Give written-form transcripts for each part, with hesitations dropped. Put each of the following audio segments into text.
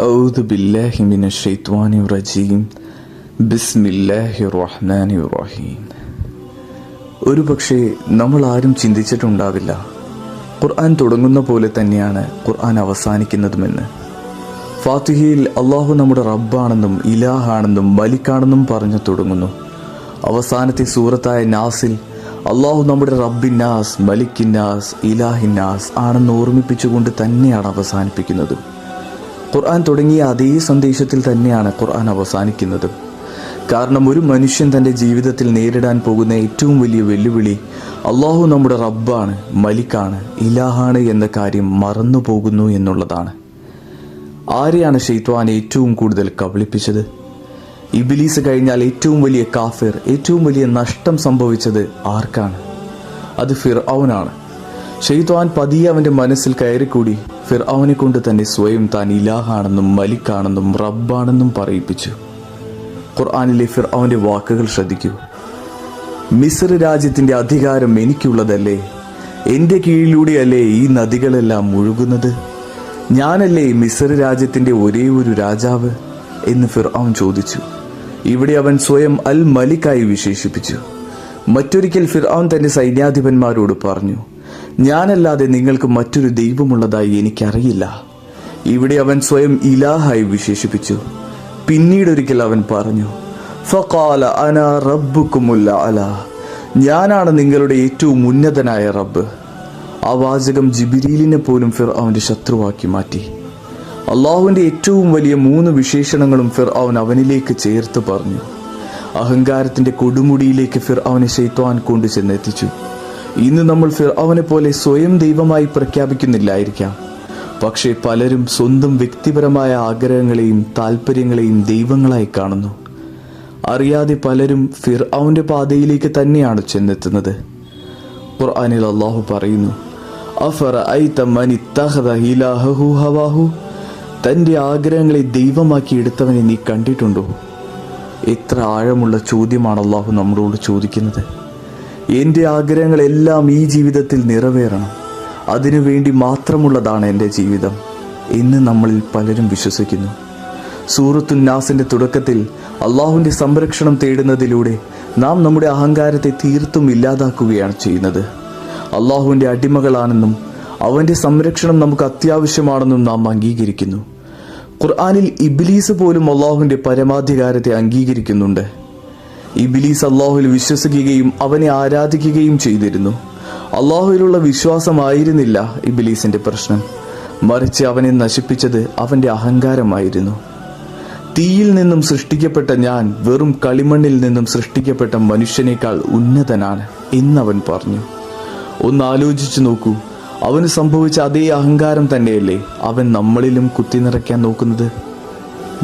أعوذ بالله من الشيطان الرجيم بسم الله الرحمن الرحيم. ഒരു പക്ഷേ നമ്മൾ ആരും ചിന്തിച്ചിട്ടുണ്ടാവില്ല ഖുർആൻ തുടങ്ങുന്ന പോലെ തന്നെയാണ് ഖുർആൻ അവസാനിക്കുന്നതുമെന്ന്. ഫാത്തിഹയിൽ അള്ളാഹു നമ്മുടെ റബ്ബാണെന്നും ഇലാഹാണെന്നും മലിക്കാണെന്നും പറഞ്ഞു തുടങ്ങുന്നു. അവസാനത്തെ സൂറത്തായ നാസിൽ അള്ളാഹു നമ്മുടെ റബ്ബിന്നാസ്, മലിക്കിന്നാസ്, ഇലാഹിന്നാസ് ആണെന്ന് ഓർമ്മിപ്പിച്ചുകൊണ്ട് തന്നെയാണ് അവസാനിപ്പിക്കുന്നത്. ഖുർആൻ തുടങ്ങിയ അതേ സന്ദേശത്തിൽ തന്നെയാണ് ഖുർആൻ അവസാനിക്കുന്നത്. കാരണം ഒരു മനുഷ്യൻ തൻ്റെ ജീവിതത്തിൽ നേരിടാൻ പോകുന്ന ഏറ്റവും വലിയ വെല്ലുവിളി അള്ളാഹു നമ്മുടെ റബ്ബാണ്, മലിക്കാണ്, ഇലാഹാണ് എന്ന കാര്യം മറന്നു പോകുന്നു എന്നുള്ളതാണ്. ആരെയാണ് ശൈത്വാൻ ഏറ്റവും കൂടുതൽ കബളിപ്പിച്ചത്? ഇബ്ലീസ് കഴിഞ്ഞാൽ ഏറ്റവും വലിയ കാഫിർ, ഏറ്റവും വലിയ നഷ്ടം സംഭവിച്ചത് ആർക്കാണ്? അത് ഫിർഔനാണ്. ശൈത്വാൻ പതിയെ അവൻ്റെ മനസ്സിൽ കയറിക്കൂടി ഫിർഔനെ കൊണ്ട് തന്നെ സ്വയം താൻ ഇലാഹാണെന്നും മലിക്കാണെന്നും റബ്ബാണെന്നും പറയിപ്പിച്ചു. ഖുർആനിലെ ഫിർഔന്റെ വാക്കുകൾ ശ്രദ്ധിക്കൂ. മിസ്ർ രാജ്യത്തിന്റെ അധികാരം എനിക്കുള്ളതല്ലേ? എൻ്റെ കീഴിലൂടെയല്ലേ ഈ നദികളെല്ലാം ഒഴുകുന്നത്? ഞാനല്ലേ മിസ്ർ രാജ്യത്തിന്റെ ഒരേ ഒരു രാജാവ് എന്ന് ഫിർഔൻ ചോദിച്ചു. ഇവിടെ അവൻ സ്വയം അൽ മലിക്കായി വിശേഷിപ്പിച്ചു. മറ്റൊരിക്കൽ ഫിർഔൻ തന്റെ സൈന്യാധിപന്മാരോട് പറഞ്ഞു, ഞാനല്ലാതെ നിങ്ങൾക്ക് മറ്റൊരു ദൈവമുള്ളതായി എനിക്കറിയില്ല. ഇവിടെ അവൻ സ്വയം ഇലാഹായി വിശേഷിപ്പിച്ചു. പിന്നീടൊരിക്കൽ അവൻ പറഞ്ഞു, ഫഖാല അനാ റബ്ബുക്കുമുൽ അഅ്ലാ, ഞാനാണ് നിങ്ങളുടെ ഏറ്റവും ഉന്നതനായ റബ്ബ്. ആ വാചകം ജിബ്രീലിനെ പോലും ഫിർഔന്റെ ശത്രുവാക്കി മാറ്റി. അള്ളാഹുവിന്റെ ഏറ്റവും വലിയ 3 വിശേഷണങ്ങളും ഫിർഔൻ അവനിലേക്ക് ചേർത്ത് പറഞ്ഞു. അഹങ്കാരത്തിന്റെ കൊടുമുടിയിലേക്ക് ഫിർഔനെ ശൈത്വാൻ കൊണ്ടു ചെന്നെത്തിച്ചു. ഇന്ന് നമ്മൾ ഫിർഔനെ പോലെ സ്വയം ദൈവമായി പ്രഖ്യാപിക്കുന്നില്ലായിരിക്കാം. പക്ഷേ പലരും സ്വന്തം വ്യക്തിപരമായ ആഗ്രഹങ്ങളെയും താല്പര്യങ്ങളെയും ദൈവങ്ങളായി കാണുന്നു. അറിയാതെ പലരും ഫിർഔന്റെ പാതയിലേക്ക് തന്നെയാണ് ചെന്നെത്തുന്നത്. ഖുർആനിൽ അല്ലാഹു പറയുന്നു, അഫറഅയ്ത മൻ ഇത്തഖദ ഇലാഹഹു ഹവാഹു, തന്റെ ആഗ്രഹങ്ങളെ ദൈവമാക്കി എടുത്തവനെ നീ കണ്ടിട്ടുണ്ടോ? എത്ര ആഴമുള്ള ചോദ്യമാണ് അല്ലാഹു നമ്മളോട് ചോദിക്കുന്നത്. എൻ്റെ ആഗ്രഹങ്ങളെല്ലാം ഈ ജീവിതത്തിൽ നിറവേറണം, അതിനുവേണ്ടി മാത്രമുള്ളതാണ് എൻ്റെ ജീവിതം എന്ന് നമ്മളിൽ പലരും വിശ്വസിക്കുന്നു. സൂറത്തുൻ നാസിന്റെ തുടക്കത്തിൽ അള്ളാഹുവിന്റെ സംരക്ഷണം തേടുന്നതിലൂടെ നാം നമ്മുടെ അഹങ്കാരത്തെ തീർത്തും ഇല്ലാതാക്കുകയാണ് ചെയ്യുന്നത്. അള്ളാഹുവിന്റെ അടിമകളാണെന്നും അവന്റെ സംരക്ഷണം നമുക്ക് അത്യാവശ്യമാണെന്നും നാം അംഗീകരിക്കുന്നു. ഖുർആനിൽ ഇബ്ലീസ് പോലും അള്ളാഹുവിന്റെ പരമാധികാരത്തെ അംഗീകരിക്കുന്നുണ്ട്. ഇബ്ലീസ് അള്ളാഹുവിൽ വിശ്വസിക്കുകയും അവനെ ആരാധിക്കുകയും ചെയ്തിരുന്നു. അള്ളാഹുവിലുള്ള വിശ്വാസമായിരുന്നില്ല ഇബ്ലീസിന്റെ പ്രശ്നം, മറിച്ച് അവനെ നശിപ്പിച്ചത് അവന്റെ അഹങ്കാരമായിരുന്നു. തീയിൽ നിന്നും സൃഷ്ടിക്കപ്പെട്ട ഞാൻ വെറും കളിമണ്ണിൽ നിന്നും സൃഷ്ടിക്കപ്പെട്ട മനുഷ്യനേക്കാൾ ഉന്നതനാണ് എന്നവൻ പറഞ്ഞു. ഒന്ന് ആലോചിച്ചു നോക്കൂ, അവന് സംഭവിച്ച അതേ അഹങ്കാരം തന്നെയല്ലേ അവൻ നമ്മളിലും കുത്തി നിറയ്ക്കാൻ നോക്കുന്നത്?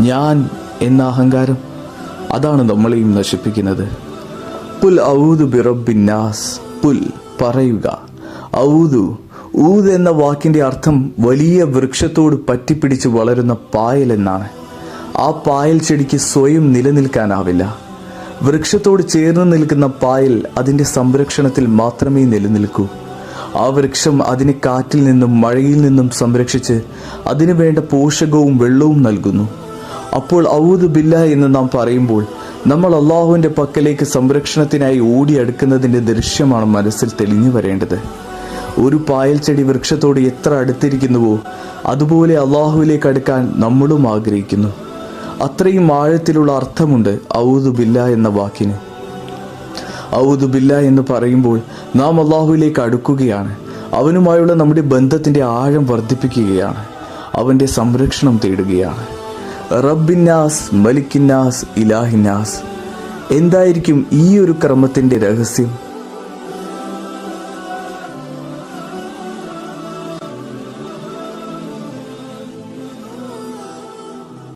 ഞാൻ എന്ന അഹങ്കാരം, അതാണ് നമ്മളെയും നശിപ്പിക്കുന്നത്. ഖുൽ ഔദു ബിറബ്ബിന്നാസ്, ഖുൽ പറയുക, ഔദു, ഊദ് എന്ന വാക്കിന്റെ അർത്ഥം വലിയ വൃക്ഷത്തോട് പറ്റിപ്പിടിച്ച് വളരുന്ന പായൽ എന്നാണ്. ആ പായൽ ചെടിക്ക് സ്വയം നിലനിൽക്കാനാവില്ല. വൃക്ഷത്തോട് ചേർന്ന് നിൽക്കുന്ന പായൽ അതിന്റെ സംരക്ഷണത്തിൽ മാത്രമേ നിലനിൽക്കൂ. ആ വൃക്ഷം അതിനെ കാറ്റിൽ നിന്നും മഴയിൽ നിന്നും സംരക്ഷിച്ച് അതിനു വേണ്ട പോഷകവും വെള്ളവും നൽകുന്നു. അപ്പോൾ ഔദു ബില്ലാ എന്ന് നാം പറയുമ്പോൾ നമ്മൾ അള്ളാഹുവിന്റെ പക്കലേക്ക് സംരക്ഷണത്തിനായി ഓടിയടുക്കുന്നതിന്റെ ദൃശ്യമാണ് മനസ്സിൽ തെളിഞ്ഞു വരേണ്ടത്. ഒരു പായൽ ചെടി വൃക്ഷത്തോട് എത്ര അടുത്തിരിക്കുന്നുവോ അതുപോലെ അള്ളാഹുവിലേക്ക് അടുക്കാൻ നമ്മളും ആഗ്രഹിക്കുന്നു. അത്രയും ആഴത്തിലുള്ള അർത്ഥമുണ്ട് ഔദു ബില്ലാ എന്ന വാക്കിന്. ഔദു ബില്ലാ എന്ന് പറയുമ്പോൾ നാം അള്ളാഹുവിലേക്ക് അടുക്കുകയാണ്. അവനുമായുള്ള നമ്മുടെ ബന്ധത്തിന്റെ ആഴം വർദ്ധിപ്പിക്കുകയാണ്. അവന്റെ സംരക്ഷണം തേടുകയാണ്. റബ്ബിന്നാസ്, മലിക്കിന്നാസ്, ഇലാഹിന്നാസ്. എന്തായിരിക്കും ഈ ഒരു ക്രമത്തിന്റെ രഹസ്യം?